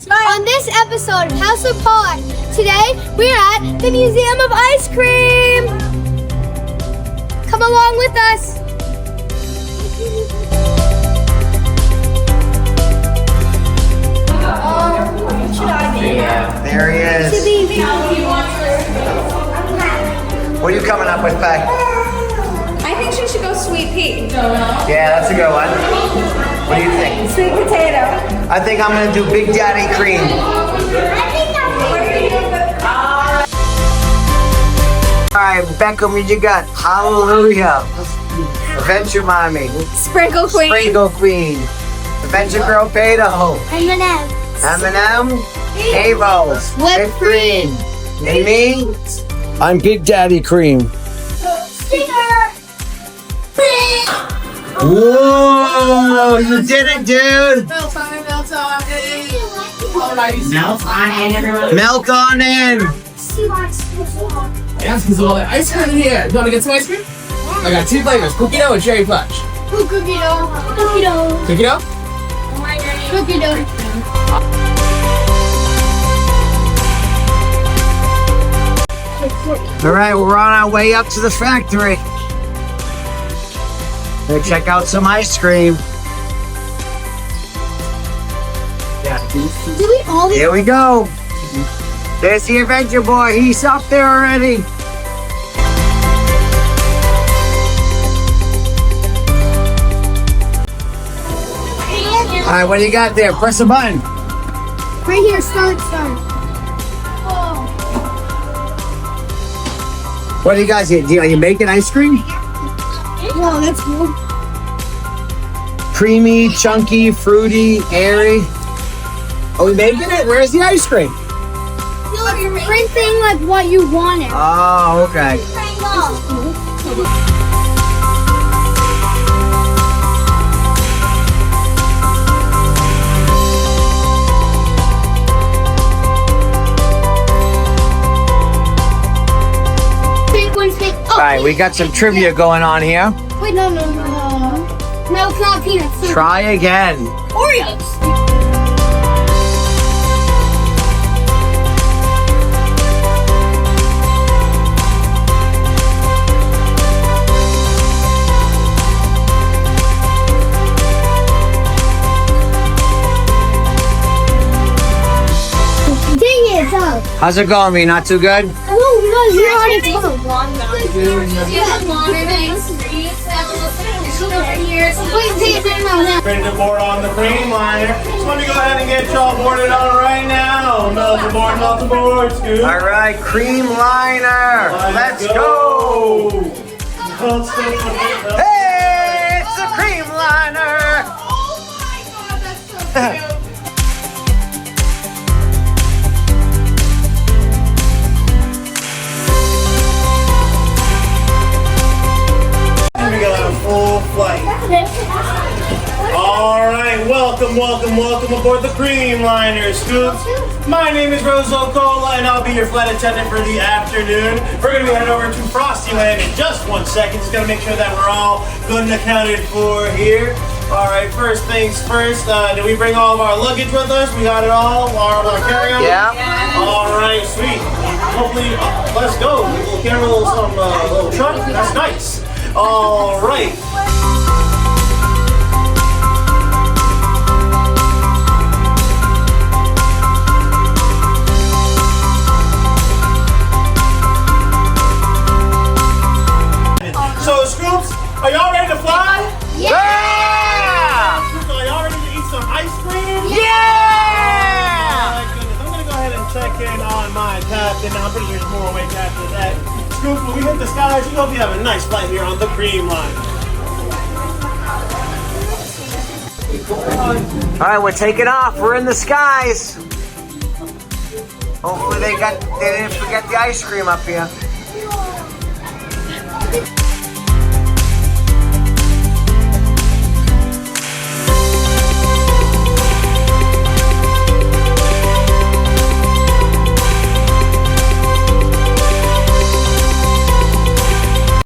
On this episode of House of Pawlyk, today we're at the Museum of Ice Cream. Come along with us. There he is. What are you coming up with, Faye? I think she should go sweet pea. Yeah, that's a good one. What do you think? Sweet potato. I think I'm gonna do Big Daddy Cream. Alright, Beckham, what you got? Hallelujah. Adventure Mommy. Sprinkle Queen. Sprinkle Queen. Adventure Girl Beto. M&M. M&M. Avo. Whipped cream. And me? I'm Big Daddy Cream. Sticker. Whoa! You did it, dude! Milk on everyone. Milk on in! Yeah, because all that ice cream in here. You want to get some ice cream? I got 2 flavors, cookie dough and cherry fudge. Cookie dough. Cookie dough. Cookie dough? Cookie dough. Alright, we're on our way up to the factory. Gonna check out some ice cream. Do we all Here we go. There's the Adventure Boy. He's up there already. Alright, what do you got there? Press a button. right here? Start. What do you guys get? Are you making ice cream? Wow, that's cool. Creamy, chunky, fruity, airy. Are we making it? Where's the ice cream? You're printing like what you wanted. Oh, okay. All right, we got some trivia going on here. Wait, no. No, it's not peanuts. Try again. Oreos. How's it going, me? Not too good? No, you're already told. Ready to board on the cream liner. So let me go ahead and get y'all boarded on right now. Melt the board, Scoop. All right, cream liner. Let's go. Hey, it's the cream liner. Oh my god, that's so cute. We got a full flight. All right, welcome aboard the cream liner, Scoops. My name is Rose O'Cola, and I'll be your flight attendant for the afternoon. We're gonna be heading over to Frostyland in just 1 second. Just gonna make sure that we're all good and accounted for here. All right, first things first. Did we bring all of our luggage with us? We got it all. Our carry-on. Yeah. All right, sweet. Hopefully, let's go. We'll carry a little truck. That's nice. All right. So, Scoops, are y'all ready to fly? Yeah! Scoops, are y'all ready to eat some ice cream? Yeah! Oh my goodness, I'm gonna go ahead and check in on my captain. I'm pretty sure there's more awake after that. Scoops, when we hit the skies, you hope you have a nice flight here on the cream line. All right, we're taking off. We're in the skies. Hopefully they didn't forget the ice cream up here.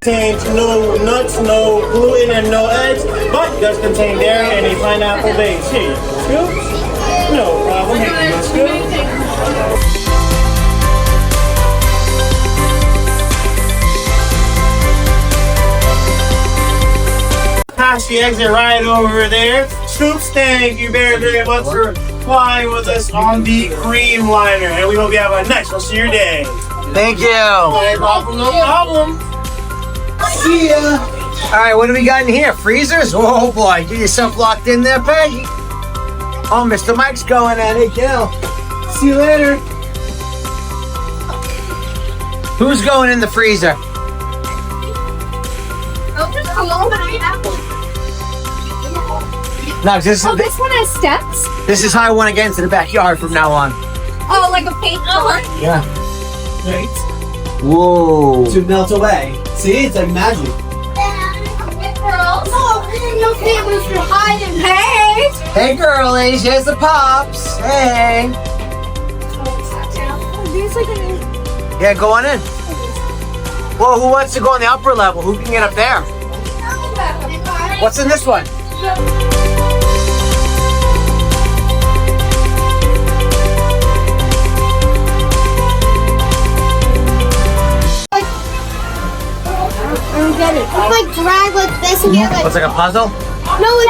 Contains no nuts, no gluten, and no eggs, but does contain dairy and a pineapple base. Here, Scoops? No problem. Here, past the exit right over there. Scoops, thank you very much for flying with us on the Creamliner, and we hope you have a nice rest of your day. Thank you. No problem, no problem. See ya. All right, what do we got in here? Freezers? Oh boy, get yourself locked in there, Peggy. Oh, Mr. Mike's going at it. Gil. See you later. Who's going in the freezer? No, this Oh, this one has steps? is how I want to get into the backyard from now on. Oh, like a paint color? Yeah. Right? Whoa. To melt away. See, it's like magic. No cameras for hiding. Hey! Hey, girlies, here's the pops. Hey. There's like a Yeah, go on in. Well, who wants to go on the upper level? Who can get up there? What's in this one? I don't get it. It's like drag like this and get like. What's like a puzzle? No, it's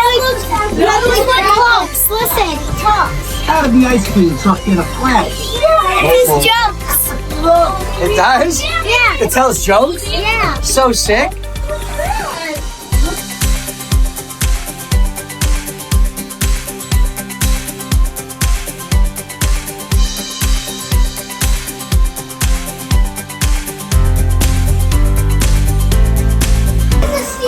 like talks. Listen, talks. How did the ice cream truck get a flash? These jokes. It does? Yeah. It tells jokes? Yeah. So sick.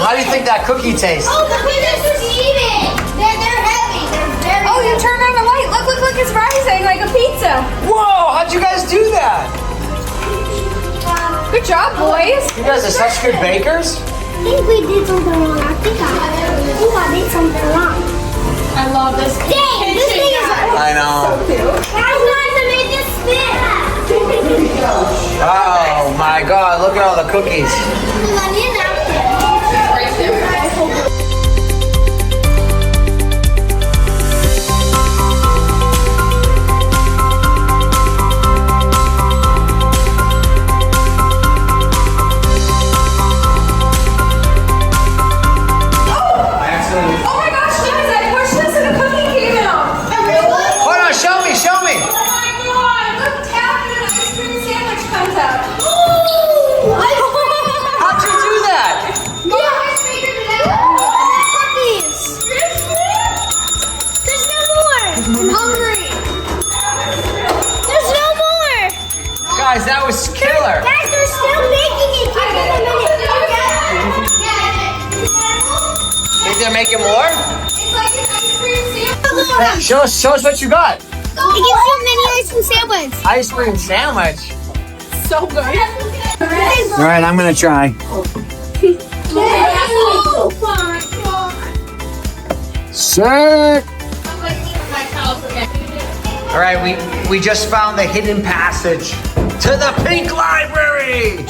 How do you think that cookie tastes? Oh, the pizzas eat it. They're heavy. They're very. Oh, you turned on the light. Look, it's rising like a pizza. Whoa, how'd you guys do that? Good job, boys. You guys are such good bakers. I think we did something wrong. I think I did something wrong. I love this. Dang, this thing is. I know. Guys, I made this spin. Oh my god, look at all the cookies. Oh my gosh, guys, I pushed this and a cookie came out. Hold on, show me. Oh my god, look, tap and an ice cream sandwich comes out. How'd you do that? I figured it out. Puppies. There's no more. I'm hungry. There's no more. Guys, that was killer. Guys, they're still making it. Give them a minute. Think they're making more? It's like an ice cream sandwich. Hey, show us what you got. It gives you a mini ice cream sandwich. Ice cream sandwich. So good. All right, I'm gonna try. Sick. All right, we just found the hidden passage to the Pink Library.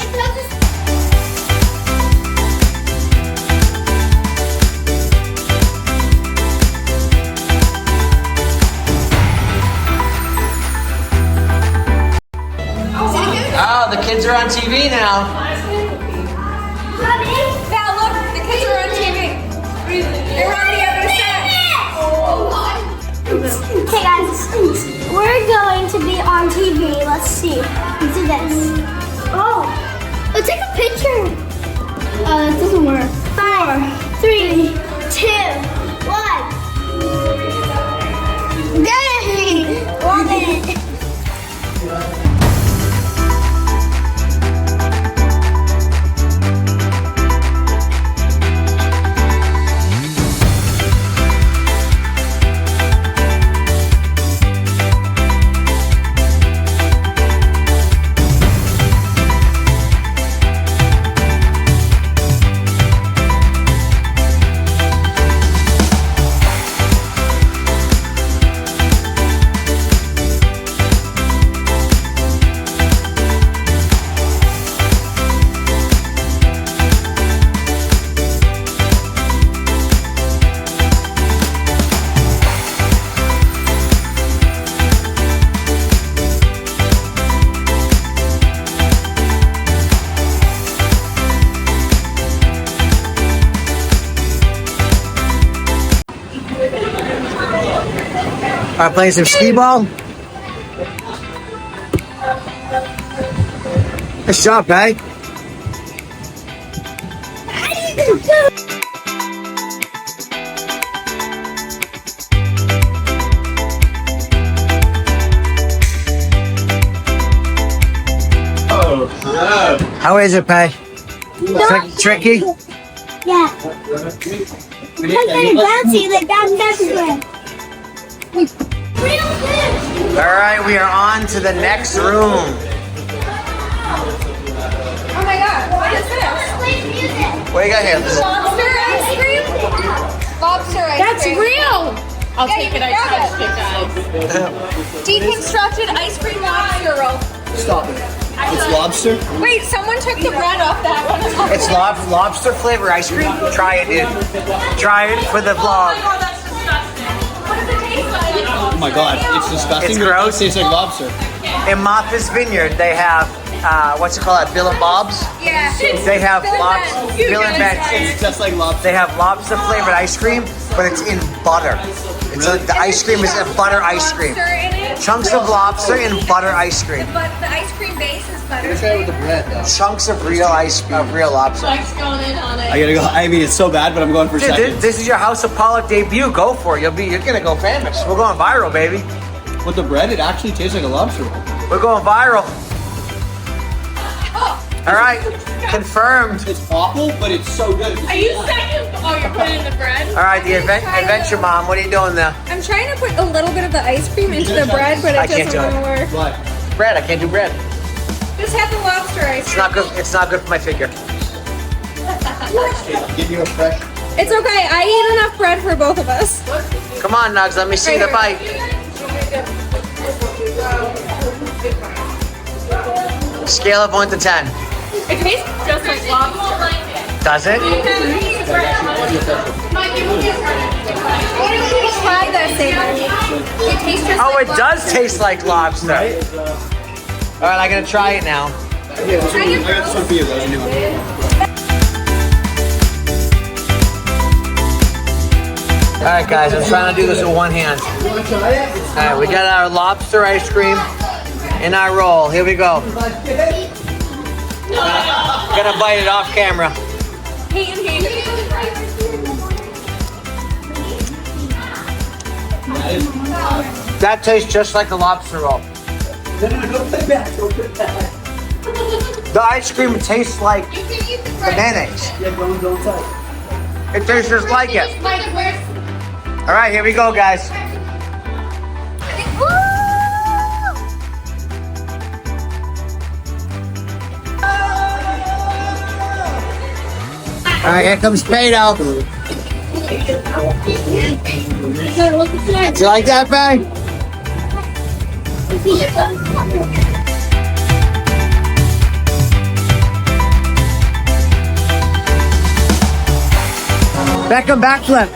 Oh, the kids are on TV now. Val, look, the kids are on TV. They're on the other side. Okay, guys, we're going to be on TV. Let's see. Let's do this. Oh, let's take a picture. It doesn't work. 5, 3, 2, 1. Yay! Love it. Alright, playing some skee-ball. Nice job, Patty. How is it, Patty? Tricky? Yeah. Because they're bouncy, they bounce everywhere. Alright, we are on to the next room. Oh my god, what is this? What do you got here? Lobster ice cream? Lobster ice That's cream. real! I'll take it, I touched it, guys. Deconstructed ice cream lobster roll. Stop it. It's lobster? Wait, someone took the bread off that one. It's lobster flavor ice cream. Try it, dude. Try it for the vlog. Oh, that's disgusting. What does it taste like? Oh my god, it's disgusting. It's but it gross. tastes like lobster. In Martha's Vineyard, they have, what's it called? Bill and Bob's? Yeah. They have Bill and lobster. Ben's. Bill and Ben's. It's just like lobster. They have lobster flavored ice cream, but it's in butter. It's the ice cream is a butter ice cream. Lobster in it. Chunks of lobster in butter ice cream. But the ice cream base is butter. Try it with the bread though. Chunks of real real lobster. Mike's going in on it. I gotta go. I mean, it's so bad, but I'm going for Dude, second. this is your House of Pawlyk debut. Go for it. You're gonna go famous. We're going viral, baby. With the bread, it actually tastes like a lobster roll. We're going viral. All right, confirmed. It's awful, but it's so good. Are you second? Oh, you're putting in the bread? All right, the adventure mom. What are you doing there? I'm trying to put a little bit of the ice cream into the bread, but I it can't doesn't do it. want to work. What? Bread. I can't do bread. Just have the lobster ice It's cream. not good. It's not good for my figure. Give you a fresh. It's okay. I eat enough bread for both of us. Come on, Nugs. Let me see the bite. Scale of 1 to 10. It tastes just like lobster. Does it? Try this, Amy. It tastes just Oh, like it does taste like lobster. All right, I'm gonna try it now. I got this one for you, though. New one. All right, guys. I'm trying to do this with one hand. All right, we got our lobster ice cream in our roll. Here we go. Gonna bite it off camera. That tastes just like a lobster roll. The ice cream tastes like the mayonnaise. It tastes just like it. All right, here we go, guys. All right, here comes Beto. Do you like that, bag? Beckham backflip.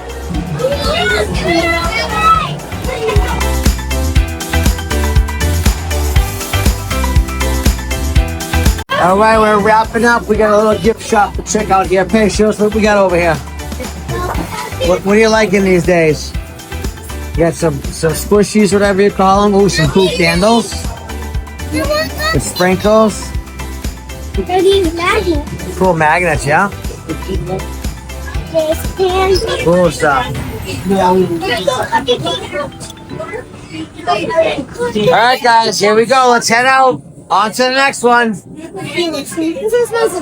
All right, we're wrapping up. We got a little gift shop to check out here. Pay, show us what we got over here. What are you liking these days? You got some squishies, whatever you call them. Ooh, some cool candles. The sprinkles. They're these magnets. Cool magnets, yeah? There's pans. Cool stuff. All right, guys, here we go. Let's head out. On to the next one. This is supposed to